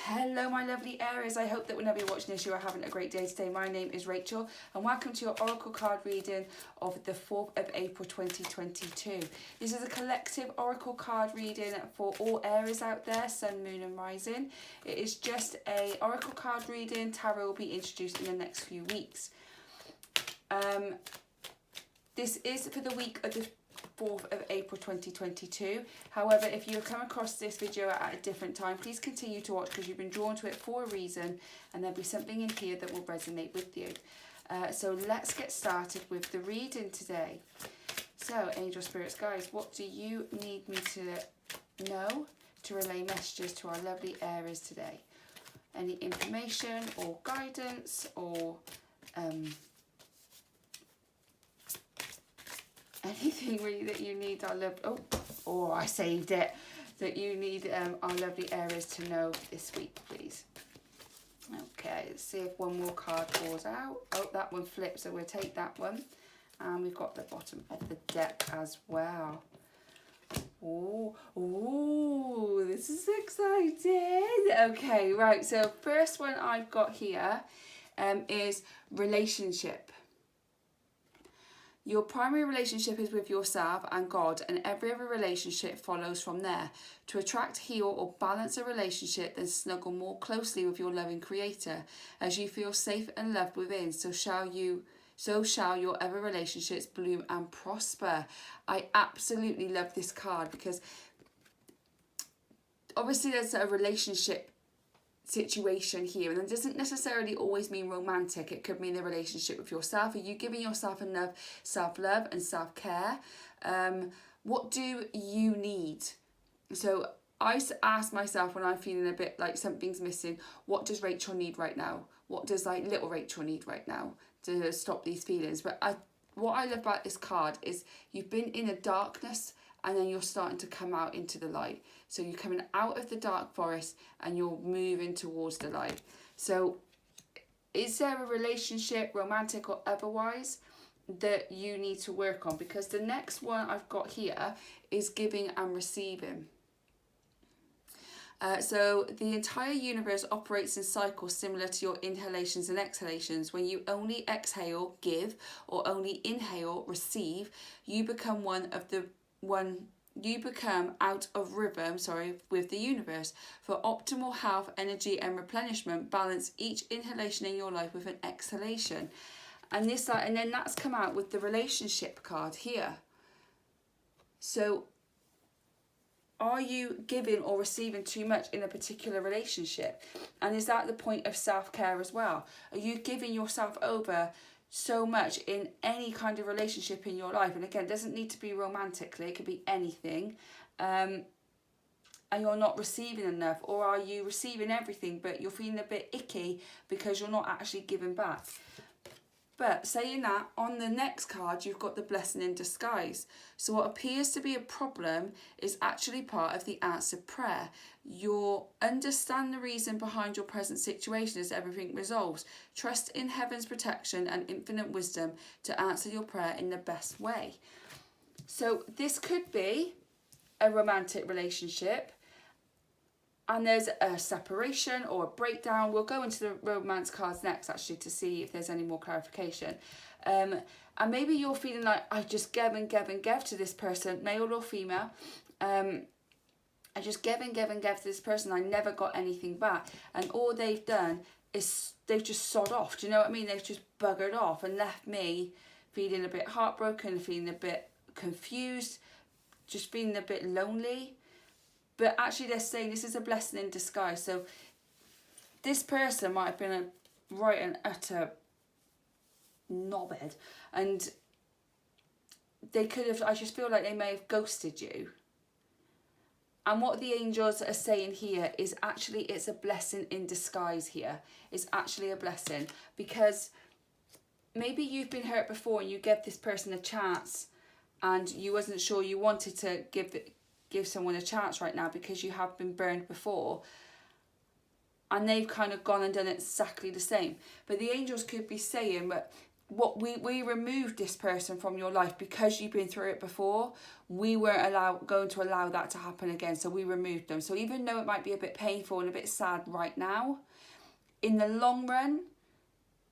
Hello my lovely Aries, I hope that whenever you're watching this you are having a great day today. My name is Rachel and welcome to your Oracle card reading of the 4th of April 2022. This is a collective Oracle card reading for all Aries out there, Sun, Moon and Rising. It is just a Oracle card reading. Tarot will be introduced in the next few weeks. This is for the week of the 4th of April 2022. However, if you have come across this video at a different time, please continue to watch because you've been drawn to it for a reason and there'll be something in here that will resonate with you. So let's get started with the reading today. So, angel spirits, guys, what do you need me to know to relay messages to our lovely Aries today? Any information or guidance or anything really that you need our I saved it, that you need our lovely Aries to know this week, please. Okay, let's see if one more card falls out. Oh, that one flips, so we'll take that one. And we've got the bottom of the deck as well. Oh, this is exciting. Okay, right, so first one I've got here is relationship. Your primary relationship is with yourself and God, and every other relationship follows from there. To attract, heal or balance a relationship, then snuggle more closely with your loving Creator. As you feel safe and loved within, so shall your other relationships bloom and prosper. I absolutely love this card because obviously there's a relationship situation here, and it doesn't necessarily always mean romantic. It could mean the relationship with yourself. Are you giving yourself enough self-love and self-care? What do you need? So I ask myself when I'm feeling a bit like something's missing, what does Rachel need right now? What does like little Rachel need right now to stop these feelings? But what I love about this card is you've been in a darkness and then you're starting to come out into the light. So you're coming out of the dark forest and you're moving towards the light. So is there a relationship, romantic or otherwise, that you need to work on? Because the next one I've got here is giving and receiving. So the entire universe operates in cycles similar to your inhalations and exhalations. When you only exhale, give, or only inhale, receive, you become out of rhythm, with the universe. For optimal health, energy and replenishment, balance each inhalation in your life with an exhalation. And then that's come out with the relationship card here. So are you giving or receiving too much in a particular relationship? And is that the point of self-care as well? Are you giving yourself over so much in any kind of relationship in your life? And again, it doesn't need to be romantically, it could be anything, and you're not receiving enough? Or are you receiving everything but you're feeling a bit icky because you're not actually giving back? But saying that, on the next card you've got the blessing in disguise. So what appears to be a problem is actually part of the answered prayer. You'll understand the reason behind your present situation as everything resolves. Trust in heaven's protection and infinite wisdom to answer your prayer in the best way. So this could be a romantic relationship and there's a separation or a breakdown. We'll go into the romance cards next actually to see if there's any more clarification. And maybe you're feeling like I just gave and gave and gave to this person, male or female. I just gave and gave and gave to this person. I never got anything back. And all they've done is they've just sod off. Do you know what I mean? They've just buggered off and left me feeling a bit heartbroken, feeling a bit confused, just feeling a bit lonely. But actually they're saying this is a blessing in disguise. So this person might have been an utter knobhead. And they could have, I just feel like they may have ghosted you. And what the angels are saying here is actually it's a blessing in disguise here. It's actually a blessing. Because maybe you've been hurt before and you gave this person a chance and you wasn't sure you wanted to give someone a chance right now because you have been burned before, and they've kind of gone and done exactly the same. But the angels could be saying, but we removed this person from your life because you've been through it before. We weren't going to allow that to happen again, so we removed them. So even though it might be a bit painful and a bit sad right now, in the long run,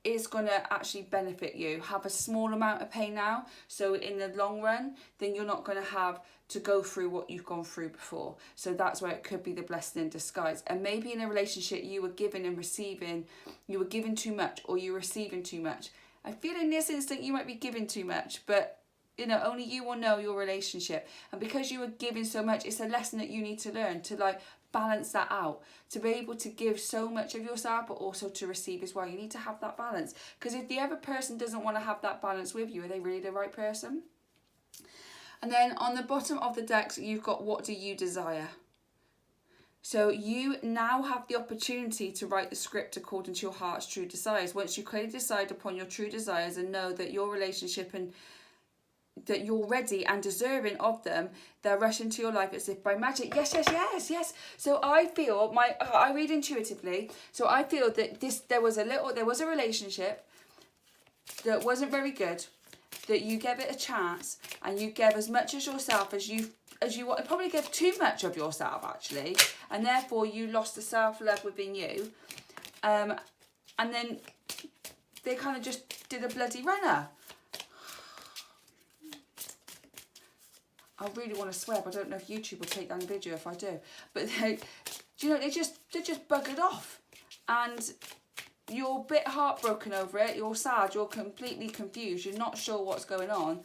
it's going to actually benefit you. Have a small amount of pain now, so in the long run, then you're not going to have to go through what you've gone through before. So that's where it could be the blessing in disguise. And maybe in a relationship you were giving and receiving, you were giving too much or you're receiving too much. I feel in this instant you might be giving too much, but you know, only you will know your relationship. And because you were giving so much, it's a lesson that you need to learn to like balance that out, to be able to give so much of yourself but also to receive as well. You need to have that balance, because if the other person doesn't want to have that balance with you, are they really the right person? And then on the bottom of the decks, you've got what do you desire? So you now have the opportunity to write the script according to your heart's true desires. Once you clearly decide upon your true desires and know that your relationship and that you're ready and deserving of them, they'll rush into your life as if by magic. Yes, yes, yes, yes. So I feel I read intuitively. So I feel that there was a relationship that wasn't very good, that you gave it a chance and you gave as much as yourself as you want. Probably gave too much of yourself actually, and therefore you lost the self-love within you. And then they kind of just did a bloody runner. I really want to swear, but I don't know if YouTube will take down the video if I do. But they just buggered off, and you're a bit heartbroken over it. You're sad. You're completely confused. You're not sure what's going on.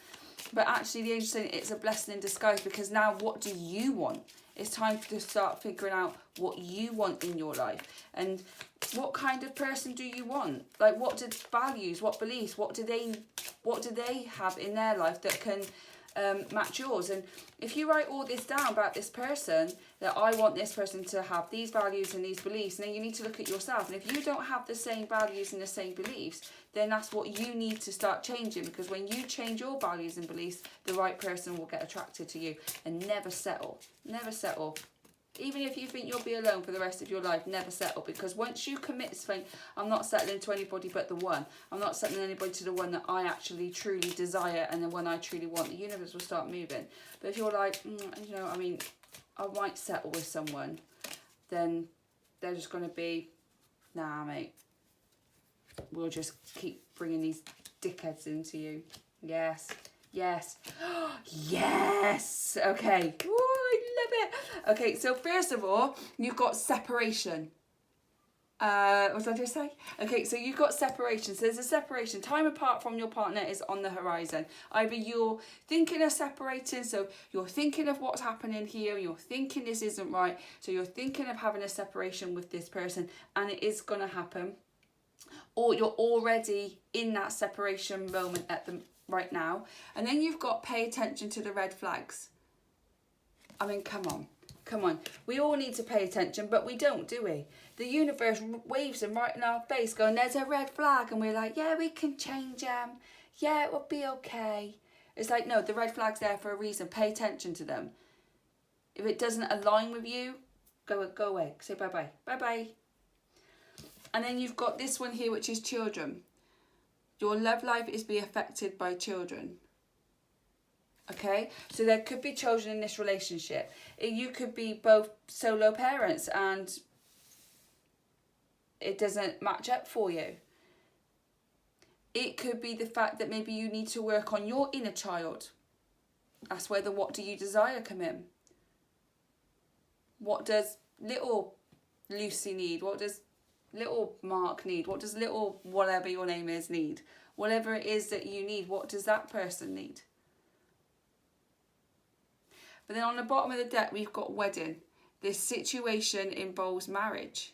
But actually, the angels saying it's a blessing in disguise, because now what do you want? It's time to start figuring out what you want in your life, and what kind of person do you want? Like, what values, what beliefs, what do they have in their life that can match yours? And if you write all this down about this person, that I want this person to have these values and these beliefs, and then you need to look at yourself, and if you don't have the same values and the same beliefs, then that's what you need to start changing, because when you change your values and beliefs, the right person will get attracted to you. And never settle. Even if you think you'll be alone for the rest of your life, never settle, because once you commit to think, I'm not settling to anybody but the one, I'm not settling anybody to the one that I actually truly desire and the one I truly want, the universe will start moving. But if you're like, I might settle with someone, then they're just going to be, nah mate, we'll just keep bringing these dickheads into you. Yes. Yes. Yes. Okay. Ooh, I love it. Okay, so first of all, you've got separation. What did I just say? Okay, so you've got separation. So there's a separation. Time apart from your partner is on the horizon. Either you're thinking of separating, so you're thinking of what's happening here, you're thinking this isn't right, so you're thinking of having a separation with this person, and it is going to happen. Or you're already in that separation moment right now. And then you've got pay attention to the red flags. I mean, come on. We all need to pay attention, but we don't, do we? The universe waves them right in our face going, there's a red flag. And we're like, yeah, we can change them. Yeah, it will be okay. It's like, no, the red flag's there for a reason. Pay attention to them. If it doesn't align with you, go away. Say bye-bye. Bye-bye. And then you've got this one here, which is children. Your love life is being affected by children. Okay? So there could be children in this relationship. You could be both solo parents and it doesn't match up for you. It could be the fact that maybe you need to work on your inner child. That's where the what do you desire come in. What does little Lucy need? What does little Mark need? What does little whatever your name is need? Whatever it is that you need, what does that person need? But then on the bottom of the deck, we've got wedding. This situation involves marriage.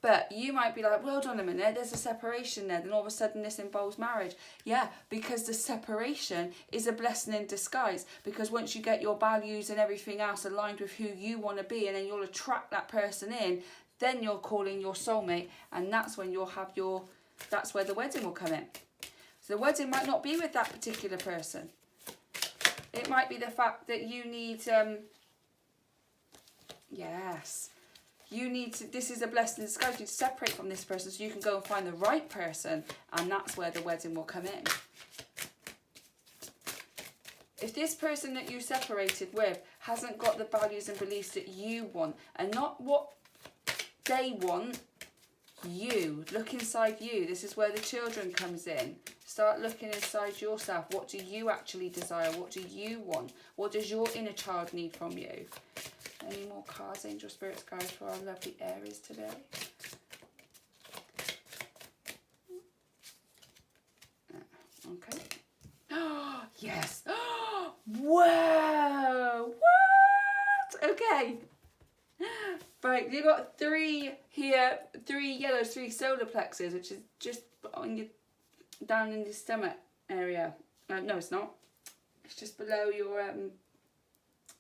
But you might be like, well, hold on a minute, there's a separation there. Then all of a sudden this involves marriage. Yeah, because the separation is a blessing in disguise. Because once you get your values and everything else aligned with who you want to be, and then you'll attract that person in, then you're calling your soulmate, and that's when you'll have that's where the wedding will come in. So the wedding might not be with that particular person. It might be the fact that you need, yes, you need to, this is a blessing in disguise. You need to separate from this person so you can go and find the right person, and that's where the wedding will come in. If this person that you separated with hasn't got the values and beliefs that you want, and not what they want, you. Look inside you. This is where the children comes in. Start looking inside yourself. What do you actually desire? What do you want? What does your inner child need from you? Any more cards, angel spirits, guides for our lovely Aries today? Okay. Oh, yes. Whoa! What? Okay. Right, you've got 3 here, 3 yellows, 3 solar plexus, which is just on your, down in the stomach area. No, it's not. It's just below your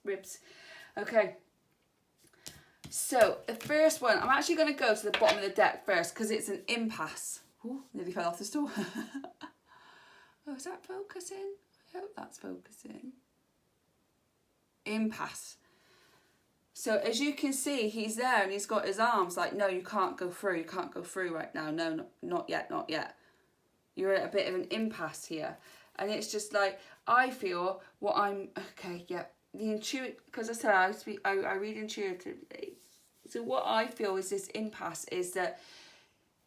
ribs. Okay. So, the first one, I'm actually going to go to the bottom of the deck first because it's an impasse. Ooh, nearly fell off the stool. Oh, is that focusing? I hope that's focusing. Impasse. So as you can see, he's there and he's got his arms like, no, you can't go through. You can't go through right now. No, not yet, not yet. You're at a bit of an impasse here. And it's just like, I feel what I'm, okay, yeah. The intuitive, because I said I read intuitively. So what I feel is this impasse is that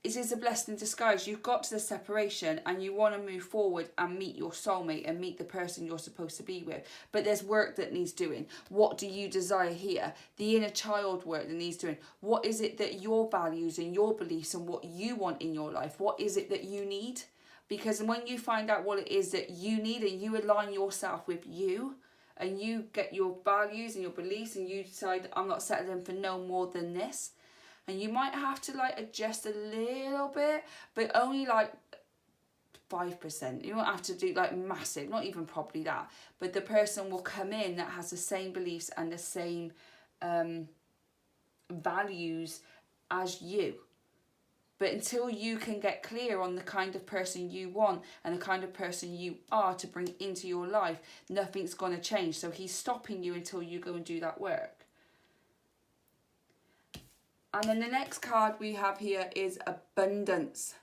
it is a blessing in disguise. You've got to the separation and you want to move forward and meet your soulmate and meet the person you're supposed to be with. But there's work that needs doing. What do you desire here? The inner child work that needs doing. What is it that your values and your beliefs and what you want in your life? What is it that you need? Because when you find out what it is that you need and you align yourself with you and you get your values and your beliefs and you decide, I'm not settling for no more than this. And you might have to like adjust a little bit, but only like 5%. You won't have to do like massive, not even probably that. But the person will come in that has the same beliefs and the same values as you. But until you can get clear on the kind of person you want and the kind of person you are to bring into your life, nothing's going to change. So he's stopping you until you go and do that work. And then the next card we have here is abundance.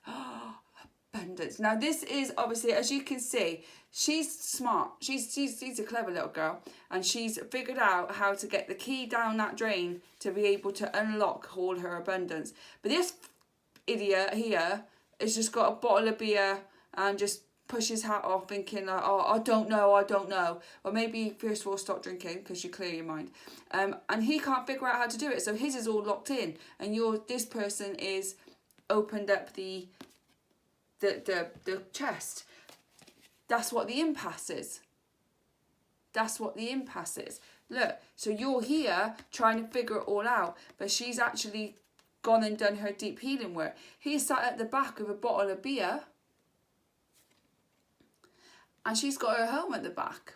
Abundance. Now this is obviously, as you can see, she's smart. She's a clever little girl. And she's figured out how to get the key down that drain to be able to unlock all her abundance. But this idiot here has just got a bottle of beer and just push his hat off thinking like, oh, I don't know. Or maybe first of all stop drinking because you clear your mind. And he can't figure out how to do it. So his is all locked in. And this person is opened up the chest. That's what the impasse is. That's what the impasse is. Look, so you're here trying to figure it all out. But she's actually gone and done her deep healing work. He's sat at the back of a bottle of beer. And she's got her home at the back.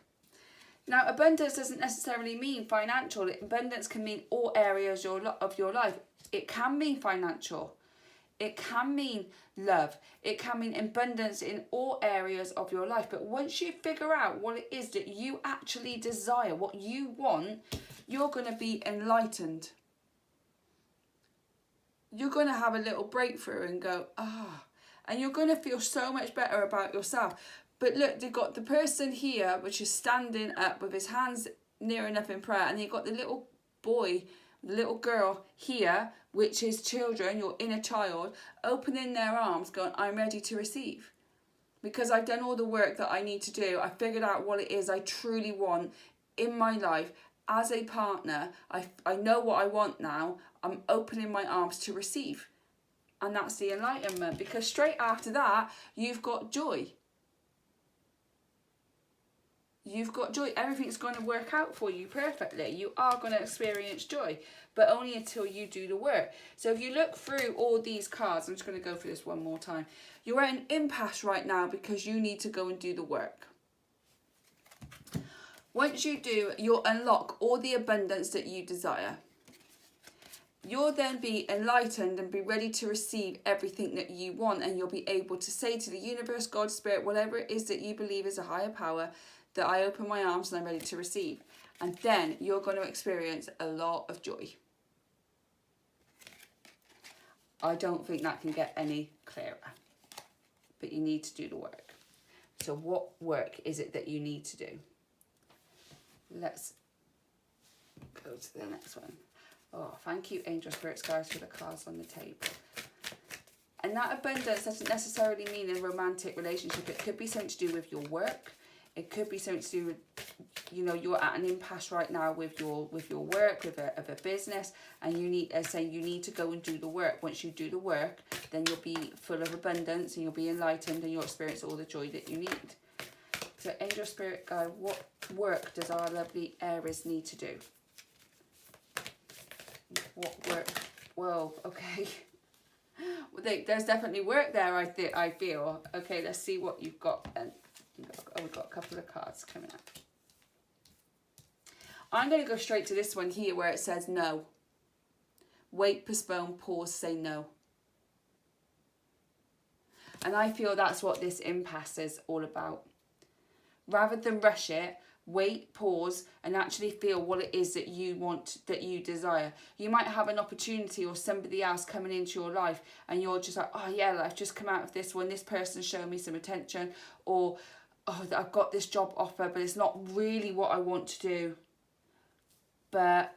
Now, abundance doesn't necessarily mean financial. Abundance can mean all areas of your life. It can mean financial. It can mean love. It can mean abundance in all areas of your life. But once you figure out what it is that you actually desire, what you want, you're going to be enlightened. You're going to have a little breakthrough and go, ah. And you're going to feel so much better about yourself. But look, they've got the person here, which is standing up with his hands near enough in prayer. And you've got the little boy, the little girl here, which is children, your inner child, opening their arms, going, I'm ready to receive. Because I've done all the work that I need to do. I figured out what it is I truly want in my life as a partner. I know what I want now. I'm opening my arms to receive. And that's the enlightenment. Because straight after that, you've got joy. You've got joy. Everything's going to work out for you perfectly. You are going to experience joy, but only until you do the work. So if you look through all these cards, I'm just going to go through this one more time. You're at an impasse right now because you need to go and do the work. Once you do, you'll unlock all the abundance that you desire. You'll then be enlightened and be ready to receive everything that you want, and you'll be able to say to the universe, God, Spirit, whatever it is that you believe is a higher power, that I open my arms and I'm ready to receive. And then you're going to experience a lot of joy. I don't think that can get any clearer. But you need to do the work. So what work is it that you need to do? Let's go to the next one. Oh, thank you, angel spirits, guys, for the cards on the table. And that abundance doesn't necessarily mean a romantic relationship. It could be something to do with your work. It could be something to do with, you know, you're at an impasse right now with your work, with a business, and you need, as saying, you need to go and do the work. Once you do the work, then you'll be full of abundance and you'll be enlightened and you'll experience all the joy that you need. So, angel spirit guide, what work does our lovely Aries need to do? What work? Whoa, okay. There's definitely work there, I feel. Okay, let's see what you've got then. Oh, we've got a couple of cards coming up. I'm going to go straight to this one here where it says no. Wait, postpone, pause, say no. And I feel that's what this impasse is all about. Rather than rush it, wait, pause, and actually feel what it is that you want, that you desire. You might have an opportunity or somebody else coming into your life and you're just like, oh yeah, I've just come out of this one, this person's showing me some attention, or oh, I've got this job offer, but it's not really what I want to do. But,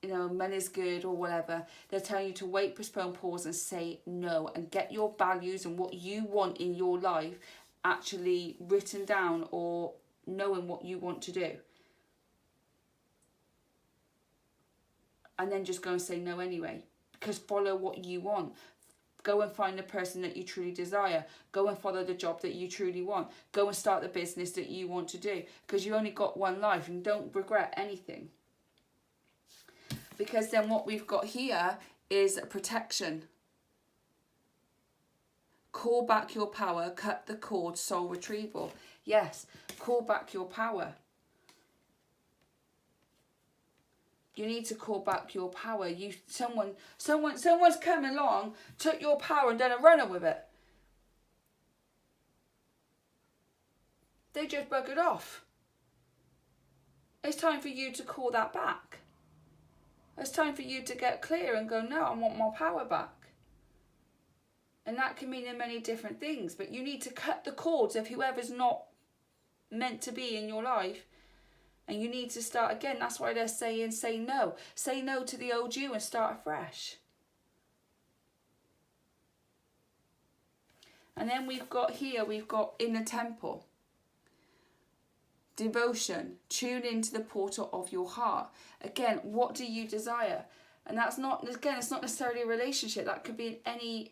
you know, money's good or whatever. They're telling you to wait, postpone, pause, and say no. And get your values and what you want in your life actually written down, or knowing what you want to do. And then just go and say no anyway. Because follow what you want. Go and find the person that you truly desire. Go and follow the job that you truly want. Go and start the business that you want to do. Because you only got one life, and don't regret anything. Because then what we've got here is protection. Call back your power, cut the cord, soul retrieval. Yes, call back your power. You need to call back your power. Someone's come along, took your power and done a runner with it. They just buggered off. It's time for you to call that back. It's time for you to get clear and go, no, I want my power back. And that can mean in many different things, but you need to cut the cords of whoever's not meant to be in your life. And you need to start again. That's why they're saying say no. Say no to the old you and start afresh. And then we've got in the temple. Devotion. Tune into the portal of your heart. Again, what do you desire? And that's not, again, it's not necessarily a relationship. That could be in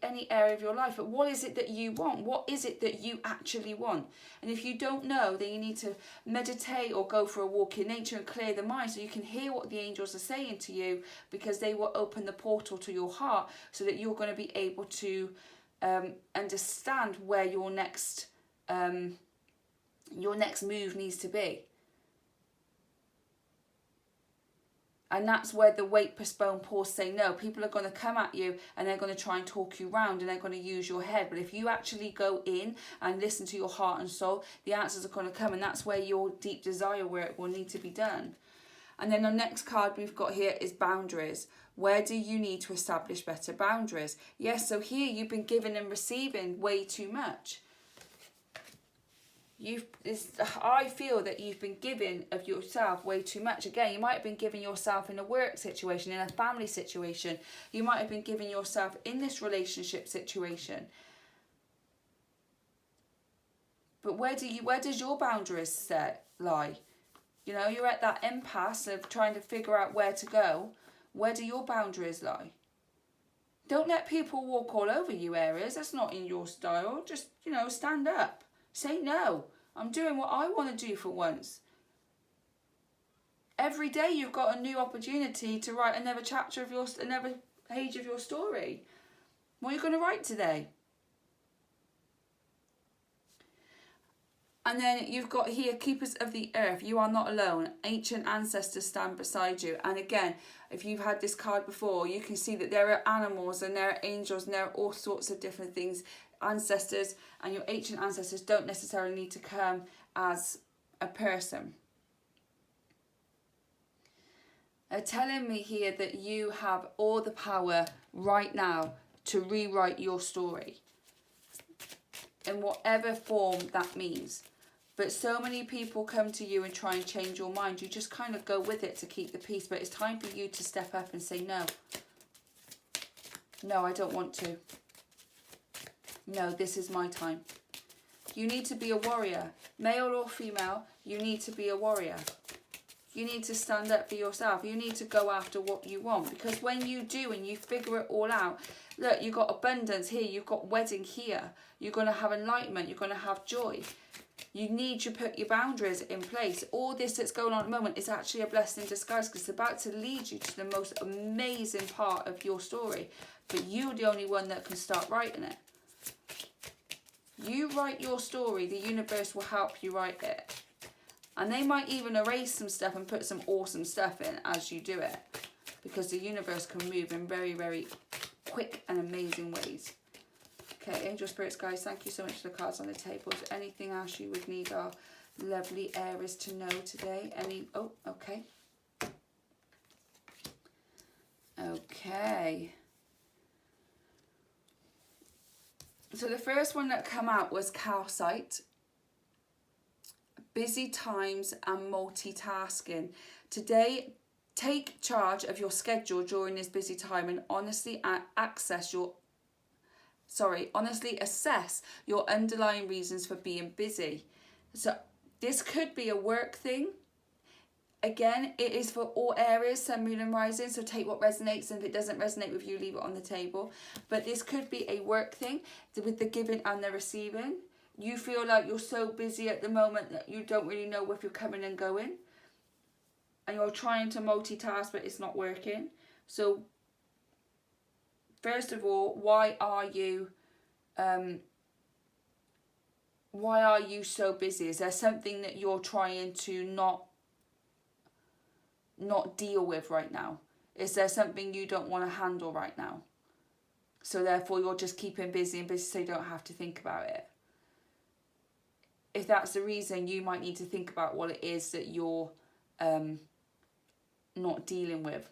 any area of your life. But what is it that you want? What is it that you actually want? And if you don't know, then you need to meditate or go for a walk in nature and clear the mind so you can hear what the angels are saying to you, because they will open the portal to your heart so that you're going to be able to understand where your next move needs to be. And that's where the wait, postpone, pause, say no. People are going to come at you and they're going to try and talk you round and they're going to use your head. But if you actually go in and listen to your heart and soul, the answers are going to come. And that's where your deep desire work will need to be done. And then the next card we've got here is boundaries. Where do you need to establish better boundaries? Yes, so here you've been giving and receiving way too much. I feel that you've been giving of yourself way too much. Again, you might have been giving yourself in a work situation, in a family situation. You might have been giving yourself in this relationship situation. But where does your boundaries lie? You know, you're at that impasse of trying to figure out where to go. Where do your boundaries lie? Don't let people walk all over you, Aries. That's not in your style. Just, stand up. Say no. I'm doing what I want to do for once. Every day you've got a new opportunity to write another another page of your story. What are you going to write today? And then you've got here, keepers of the earth. You are not alone. Ancient ancestors stand beside you. And again, if you've had this card before, you can see that there are animals and there are angels and there are all sorts of different things. Ancestors and your ancient ancestors don't necessarily need to come as a person. They're telling me here that you have all the power right now to rewrite your story in whatever form that means. But so many people come to you and try and change your mind. You just kind of go with it to keep the peace. But it's time for you to step up and say, no. No, I don't want to. No, this is my time. You need to be a warrior. Male or female, you need to be a warrior. You need to stand up for yourself. You need to go after what you want. Because when you do and you figure it all out, look, you've got abundance here. You've got wedding here. You're going to have enlightenment. You're going to have joy. You need to put your boundaries in place. All this that's going on at the moment is actually a blessing in disguise, because it's about to lead you to the most amazing part of your story. But you're the only one that can start writing it. You write your story, the universe will help you write it. And they might even erase some stuff and put some awesome stuff in as you do it. Because the universe can move in very, very quick and amazing ways. Okay, angel spirits, guys, thank you so much for the cards on the table. Is there anything else you would need our lovely Aries to know today? Oh, okay. Okay. So the first one that came out was calcite. Busy times and multitasking. Today, take charge of your schedule during this busy time and honestly assess your underlying reasons for being busy. So this could be a work thing. Again, it is for all areas, sun, moon and rising, so take what resonates, and if it doesn't resonate with you, leave it on the table. But this could be a work thing with the giving and the receiving. You feel like you're so busy at the moment that you don't really know if you're coming and going. And you're trying to multitask, but it's not working. So, first of all, why are you so busy? Is there something that you're trying to not deal with right now? Is there something you don't want to handle right now? So therefore you're just keeping busy and busy so you don't have to think about it. If that's the reason, you might need to think about what it is that you're not dealing with.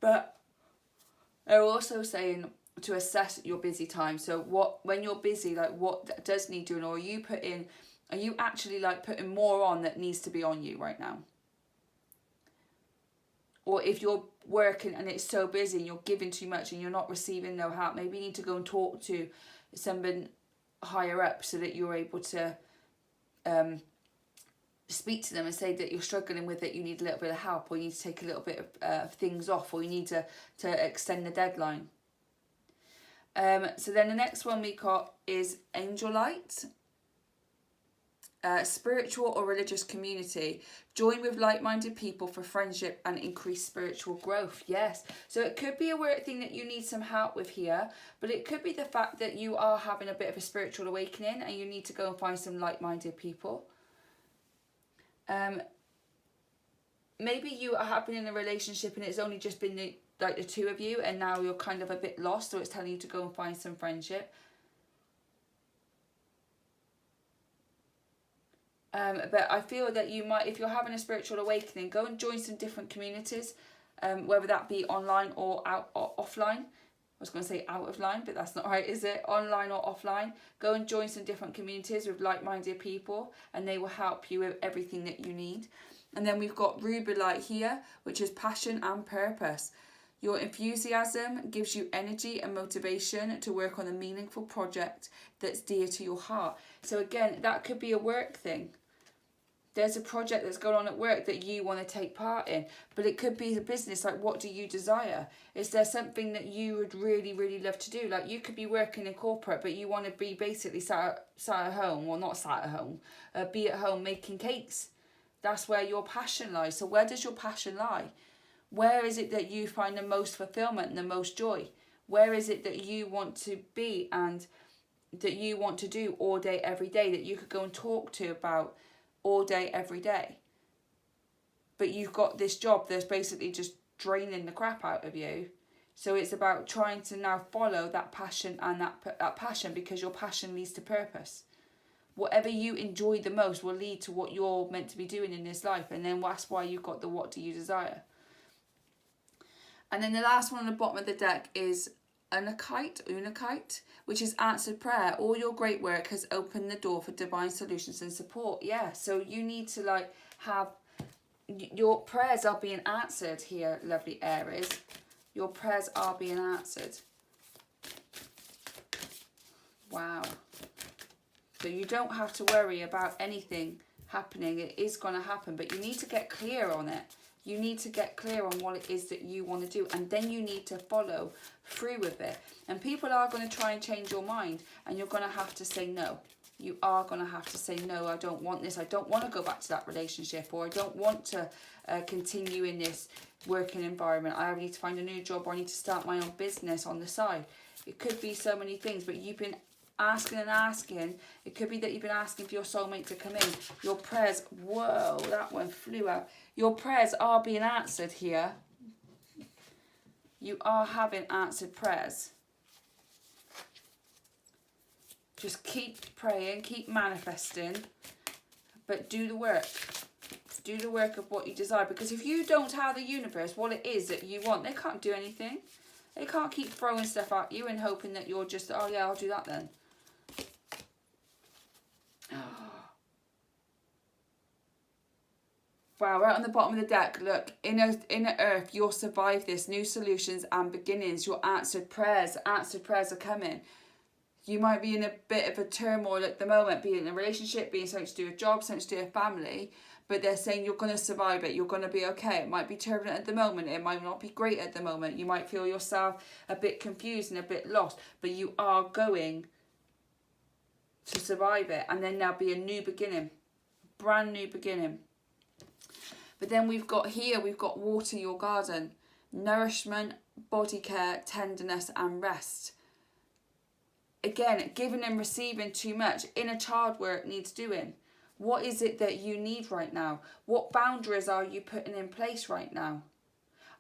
But they're also saying to assess your busy time. So when you're busy, like what does need doing, or are you actually like putting more on that needs to be on you right now? Or if you're working and it's so busy and you're giving too much and you're not receiving no help, maybe you need to go and talk to someone higher up so that you're able to speak to them and say that you're struggling with it, you need a little bit of help, or you need to take a little bit of things off, or you need to extend the deadline. So then the next one we got is angel light. Spiritual or religious community. Join with like-minded people for friendship and increase spiritual growth. Yes. So it could be a work thing that you need some help with here, but it could be the fact that you are having a bit of a spiritual awakening and you need to go and find some like-minded people. Maybe you have been in a relationship and it's only just been the two of you, and now you're kind of a bit lost, so it's telling you to go and find some friendship. But I feel that you might, if you're having a spiritual awakening, go and join some different communities, whether that be online or out or offline. I was going to say out of line, but that's not right, is it? Online or offline. Go and join some different communities with like-minded people, and they will help you with everything that you need. And then we've got rubellite here, which is passion and purpose. Your enthusiasm gives you energy and motivation to work on a meaningful project that's dear to your heart. So again, that could be a work thing. There's a project that's going on at work that you want to take part in, but it could be a business. Like, what do you desire? Is there something that you would really, really love to do? Like, you could be working in corporate, but you want to be basically sat at home, well, not sat at home, be at home making cakes. That's where your passion lies. So where does your passion lie? Where is it that you find the most fulfillment and the most joy? Where is it that you want to be and that you want to do all day, every day, that you could go and talk to about all day, every day? But you've got this job that's basically just draining the crap out of you. So it's about trying to now follow that passion and that passion, because your passion leads to purpose. Whatever you enjoy the most will lead to what you're meant to be doing in this life. And then that's why you've got the what do you desire. And then the last one on the bottom of the deck is Unakite, which is answered prayer. All your great work has opened the door for divine solutions and support. Yeah, so you need to like have your prayers are being answered here, lovely Aries. Your prayers are being answered. Wow. So you don't have to worry about anything happening. It is going to happen, but you need to get clear on it. You need to get clear on what it is that you want to do, and then you need to follow through with it. And people are going to try and change your mind, and you're going to have to say no. You are going to have to say, no, I don't want this. I don't want to go back to that relationship, or I don't want to continue in this working environment. I need to find a new job, or I need to start my own business on the side. It could be so many things, but you've been asking and asking. It could be that you've been asking for your soulmate to come in. Your prayers, whoa, that one flew out. Your prayers are being answered here. You are having answered prayers. Just keep praying, keep manifesting, but do the work. Do the work of what you desire. Because if you don't tell the universe what it is that you want, they can't do anything. They can't keep throwing stuff at you and hoping that you're just, oh yeah, I'll do that then. Wow, right on the bottom of the deck, look, inner earth, you'll survive this. New solutions and beginnings. Your answered prayers are coming. You might be in a bit of a turmoil at the moment, be in a relationship, being something to do with a job, something to do with family, but they're saying you're going to survive it. You're going to be okay. It might be turbulent at the moment. It might not be great at the moment. You might feel yourself a bit confused and a bit lost, but you are going to survive it. And then there'll be a new beginning, brand new beginning. But then we've got water your garden, nourishment, body care, tenderness and rest. Again, giving and receiving too much. Inner child work needs doing. What is it that you need right now? What boundaries are you putting in place right now?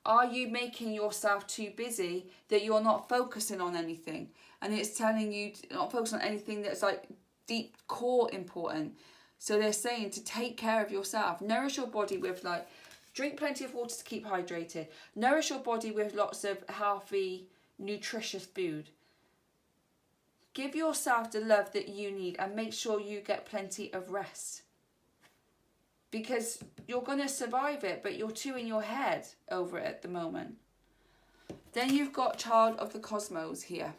Are you making yourself too busy that you're not focusing on anything? And it's telling you to not focus on anything that's like deep core important. So they're saying to take care of yourself. Nourish your body with drink plenty of water to keep hydrated. Nourish your body with lots of healthy, nutritious food. Give yourself the love that you need and make sure you get plenty of rest. Because you're going to survive it, but you're too in your head over it at the moment. Then you've got child of the cosmos here.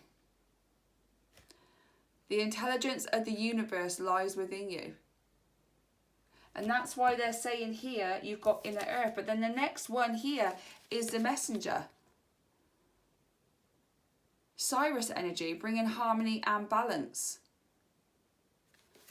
The intelligence of the universe lies within you. And that's why they're saying here, you've got inner earth. But then the next one here is the messenger. Cyrus energy, bringing harmony and balance.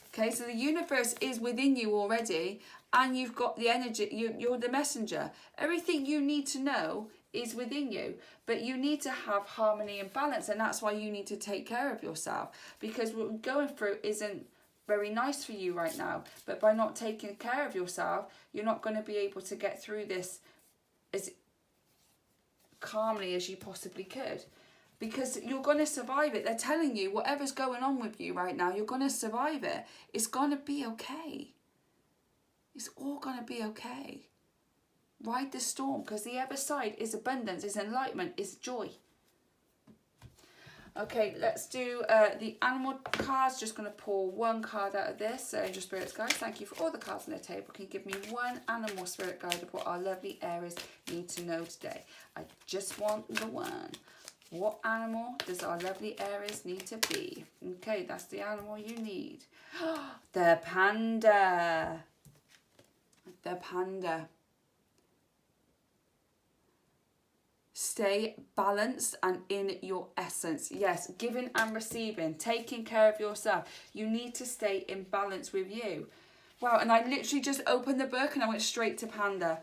Okay, so the universe is within you already, and you've got the energy, you're the messenger. Everything you need to know is within you, but you need to have harmony and balance, and that's why you need to take care of yourself, because what we're going through isn't very nice for you right now, but by not taking care of yourself, you're not going to be able to get through this as calmly as you possibly could. Because you're going to survive it. They're telling you whatever's going on with you right now, you're going to survive it. It's going to be okay. It's all going to be okay. Ride the storm, because the other side is abundance, is enlightenment, is joy. Okay, let's do the animal cards. Just going to pull one card out of this. So Angel Spirits guys, thank you for all the cards on the table. Can you give me one animal spirit guide of what our lovely Aries need to know today? I just want the one. What animal does our lovely Aries need to be? Okay, that's the animal you need. The panda. The panda. Stay balanced and in your essence. Yes, giving and receiving, taking care of yourself. You need to stay in balance with you. Wow, and I literally just opened the book and I went straight to panda.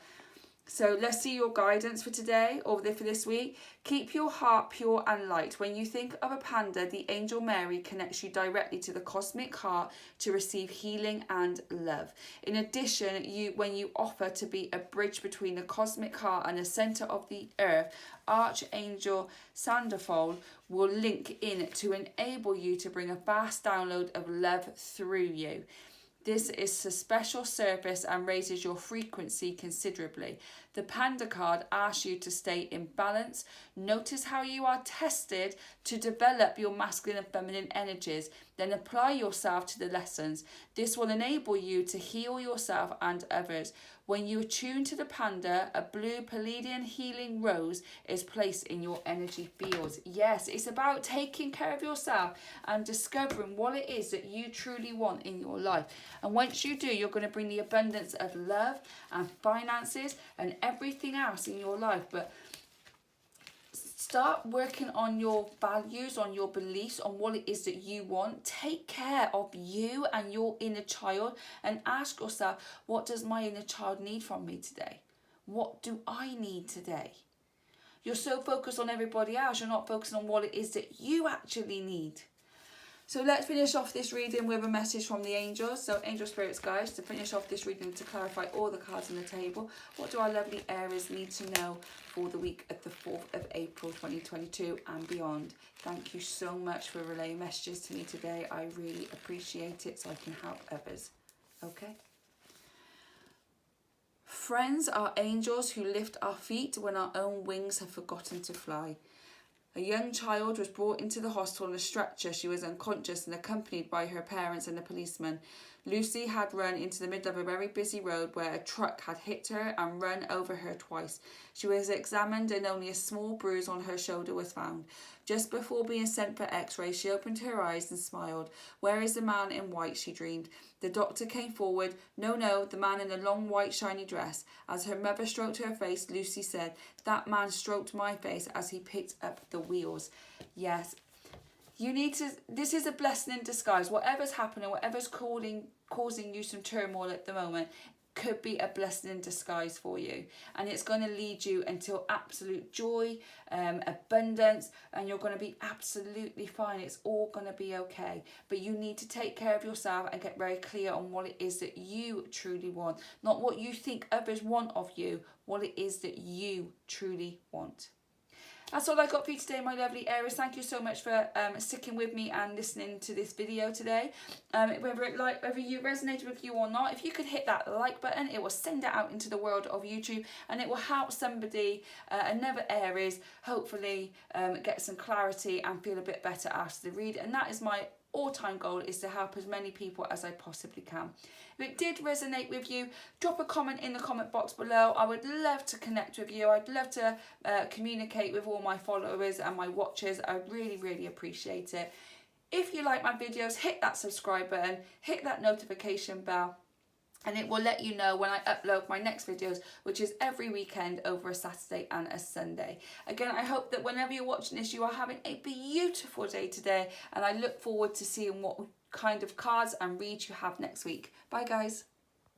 So let's see your guidance for today or for this week. Keep your heart pure and light. When you think of a panda, the angel Mary connects you directly to the cosmic heart to receive healing and love. In addition, when you offer to be a bridge between the cosmic heart and the center of the earth, Archangel Sandalphon will link in to enable you to bring a vast download of love through you. This is a special service and raises your frequency considerably. The Panda card asks you to stay in balance. Notice how you are tested to develop your masculine and feminine energies. Then apply yourself to the lessons. This will enable you to heal yourself and others. When you attune to the Panda, a blue Palladian healing rose is placed in your energy fields. Yes, it's about taking care of yourself and discovering what it is that you truly want in your life. And once you do, you're going to bring the abundance of love and finances and everything else in your life. But start working on your values, on your beliefs, on what it is that you want. Take care of you and your inner child and ask yourself, what does my inner child need from me today? What do I need today? You're so focused on everybody else, you're not focusing on what it is that you actually need. So let's finish off this reading with a message from the angels. So angel spirits, guys, to finish off this reading, to clarify all the cards on the table, what do our lovely Aries need to know for the week of the 4th of April 2022 and beyond? Thank you so much for relaying messages to me today. I really appreciate it so I can help others. Okay. Friends are angels who lift our feet when our own wings have forgotten to fly. A young child was brought into the hospital on a stretcher. She was unconscious and accompanied by her parents and a policeman. Lucy had run into the middle of a very busy road where a truck had hit her and run over her twice. She was examined and only a small bruise on her shoulder was found. Just before being sent for x-ray, she opened her eyes and smiled. Where is the man in white, she dreamed. The doctor came forward. No, the man in the long white shiny dress. As her mother stroked her face, Lucy said, that man stroked my face as he picked up the wheels. Yes. You need to, this is a blessing in disguise. Whatever's happening, whatever's causing you some turmoil at the moment, could be a blessing in disguise for you. And it's going to lead you into absolute joy, abundance, and you're going to be absolutely fine. It's all going to be okay. But you need to take care of yourself and get very clear on what it is that you truly want. Not what you think others want of you, what it is that you truly want. That's all I got for you today, my lovely Aries. Thank you so much for sticking with me and listening to this video today. Whether you resonated with you or not, if you could hit that like button, it will send it out into the world of YouTube and it will help somebody, another Aries, hopefully get some clarity and feel a bit better after the read. And that is my all-time goal, is to help as many people as I possibly can. If it did resonate with you, drop a comment in the comment box below. I would love to connect with you. I'd love to communicate with all my followers and my watchers. I really appreciate it. If you like my videos, hit that subscribe button, hit that notification bell, and it will let you know when I upload my next videos, which is every weekend over a Saturday and a Sunday. Again, I hope that whenever you're watching this, you are having a beautiful day today, and I look forward to seeing what kind of cards and reads you have next week. Bye, guys.